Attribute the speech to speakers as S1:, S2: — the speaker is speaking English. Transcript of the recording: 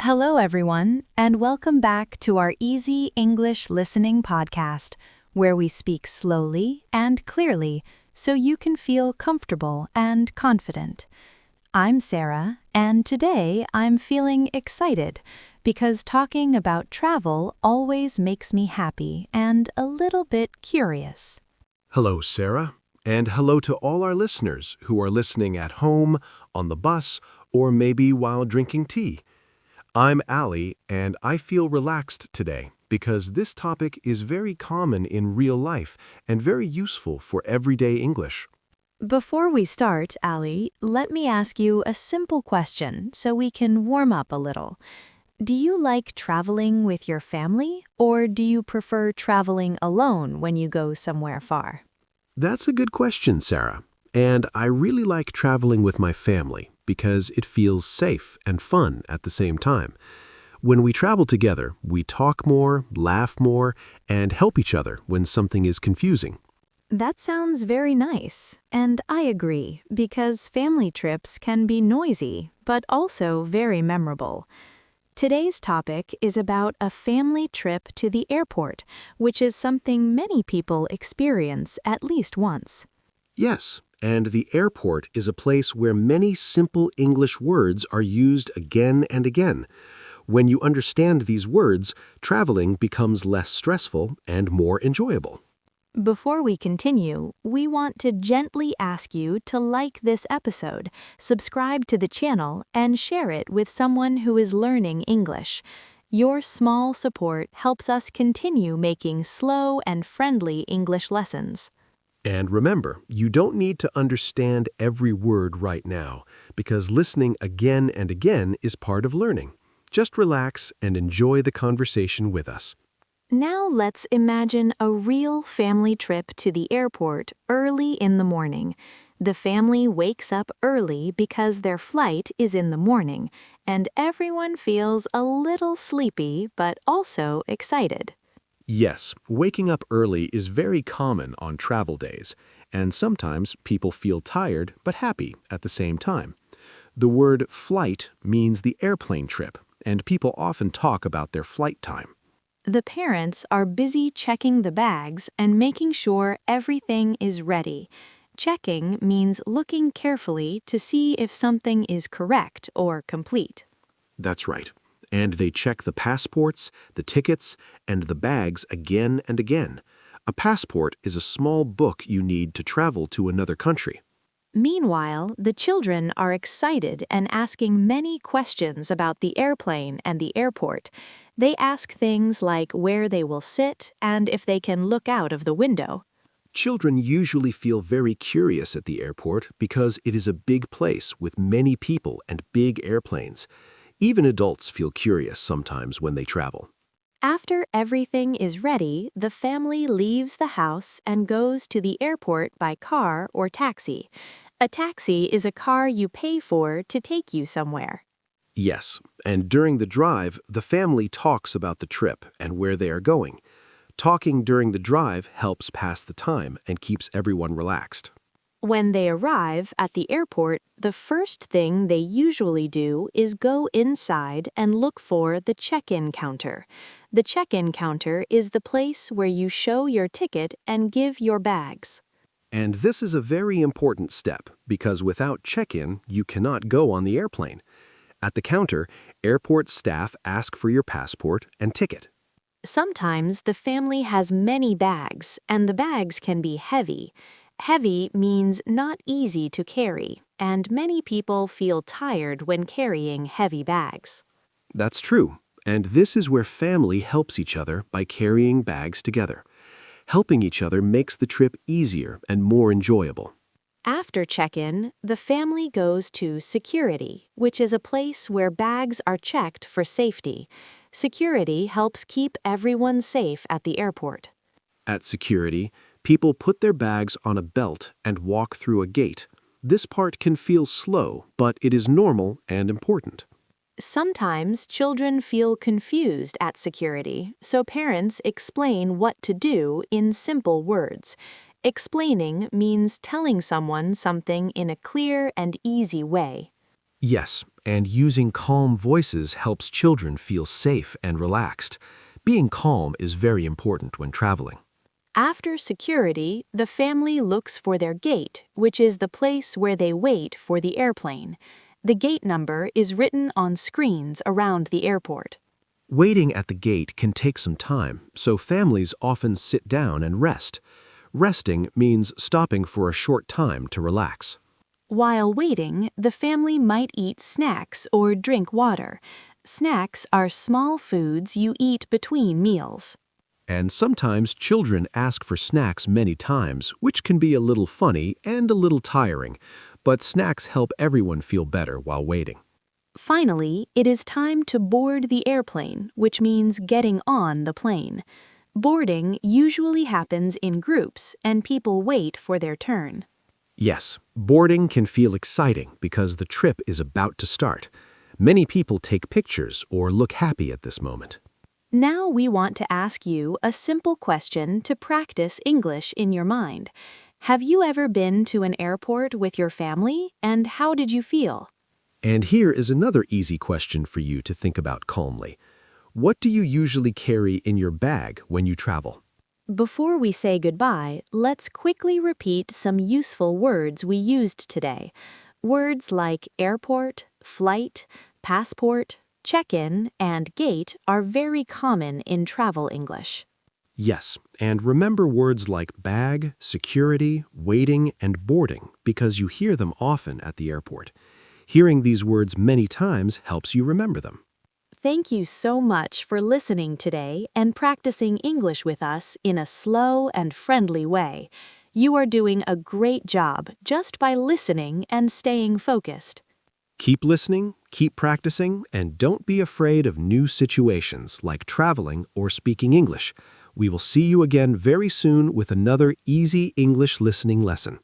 S1: Hello, everyone, and welcome back to our Easy English Listening podcast, where we speak slowly and clearly so you can feel comfortable and confident. I'm Sarah, and today I'm feeling excited because talking about travel always makes me happy and a little bit curious.
S2: Hello, Sarah, and hello to all our listeners who are listening at home, on the bus, or maybe while drinking tea. I'm Ali, and I feel relaxed today because this topic is very common in real life and very useful for everyday English.
S1: Before we start, Ali, let me ask you a simple question so we can warm up a little. Do you like traveling with your family, or do you prefer traveling alone when you go somewhere far?
S2: That's a good question, Sarah. And I really like traveling with my family because it feels safe and fun at the same time. When we travel together, we talk more, laugh more, and help each other when something is confusing.
S1: That sounds very nice, and I agree, because family trips can be noisy, but also very memorable. Today's topic is about a family trip to the airport, which is something many people experience at least once.
S2: Yes, and the airport is a place where many simple English words are used again and again. When you understand these words, traveling becomes less stressful and more enjoyable.
S1: Before we continue, we want to gently ask you to like this episode, subscribe to the channel, and share it with someone who is learning English. Your small support helps us continue making slow and friendly English lessons.
S2: And remember, you don't need to understand every word right now, because listening again and again is part of learning. Just relax and enjoy the conversation with us.
S1: Now let's imagine a real family trip to the airport early in the morning. The family wakes up early because their flight is in the morning, and everyone feels a little sleepy but also excited.
S2: Yes, waking up early is very common on travel days, and sometimes people feel tired but happy at the same time. The word flight means the airplane trip, and people often talk about their flight time.
S1: The parents are busy checking the bags and making sure everything is ready. Checking means looking carefully to see if something is correct or complete.
S2: That's right. And they check the passports, the tickets, and the bags again and again. A passport is a small book you need to travel to another country.
S1: Meanwhile, the children are excited and asking many questions about the airplane and the airport. They ask things like where they will sit and if they can look out of the window.
S2: Children usually feel very curious at the airport because it is a big place with many people and big airplanes. Even adults feel curious sometimes when they travel.
S1: After everything is ready, the family leaves the house and goes to the airport by car or taxi. A taxi is a car you pay for to take you somewhere.
S2: Yes, and during the drive, the family talks about the trip and where they are going. Talking during the drive helps pass the time and keeps everyone relaxed.
S1: When they arrive at the airport, the first thing they usually do is go inside and look for the check-in counter. The check-in counter is the place where you show your ticket and give your bags.
S2: And this is a very important step because without check-in, you cannot go on the airplane. At the counter, airport staff ask for your passport and ticket.
S1: Sometimes the family has many bags, and the bags can be heavy. Heavy means not easy to carry, and many people feel tired when carrying heavy bags.
S2: That's true, and this is where family helps each other by carrying bags together. Helping each other makes the trip easier and more enjoyable.
S1: After check-in, the family goes to security, which is a place where bags are checked for safety. Security helps keep everyone safe at the airport.
S2: At security, people put their bags on a belt and walk through a gate. This part can feel slow, but it is normal and important.
S1: Sometimes children feel confused at security, so parents explain what to do in simple words. Explaining means telling someone something in a clear and easy way.
S2: Yes, and using calm voices helps children feel safe and relaxed. Being calm is very important when traveling.
S1: After security, the family looks for their gate, which is the place where they wait for the airplane. The gate number is written on screens around the airport.
S2: Waiting at the gate can take some time, so families often sit down and rest. Resting means stopping for a short time to relax.
S1: While waiting, the family might eat snacks or drink water. Snacks are small foods you eat between meals.
S2: And sometimes children ask for snacks many times, which can be a little funny and a little tiring, but snacks help everyone feel better while waiting.
S1: Finally, it is time to board the airplane, which means getting on the plane. Boarding usually happens in groups, and people wait for their turn.
S2: Yes, boarding can feel exciting because the trip is about to start. Many people take pictures or look happy at this moment.
S1: Now we want to ask you a simple question to practice English in your mind. Have you ever been to an airport with your family, and how did you feel?
S2: And here is another easy question for you to think about calmly. What do you usually carry in your bag when you travel?
S1: Before we say goodbye, let's quickly repeat some useful words we used today. Words like airport, flight, passport, check-in, and gate are very common in travel English.
S2: Yes, and remember words like bag, security, waiting, and boarding because you hear them often at the airport. Hearing these words many times helps you remember them.
S1: Thank you so much for listening today and practicing English with us in a slow and friendly way. You are doing a great job just by listening and staying focused.
S2: Keep listening, keep practicing, and don't be afraid of new situations like traveling or speaking English. We will see you again very soon with another easy English listening lesson.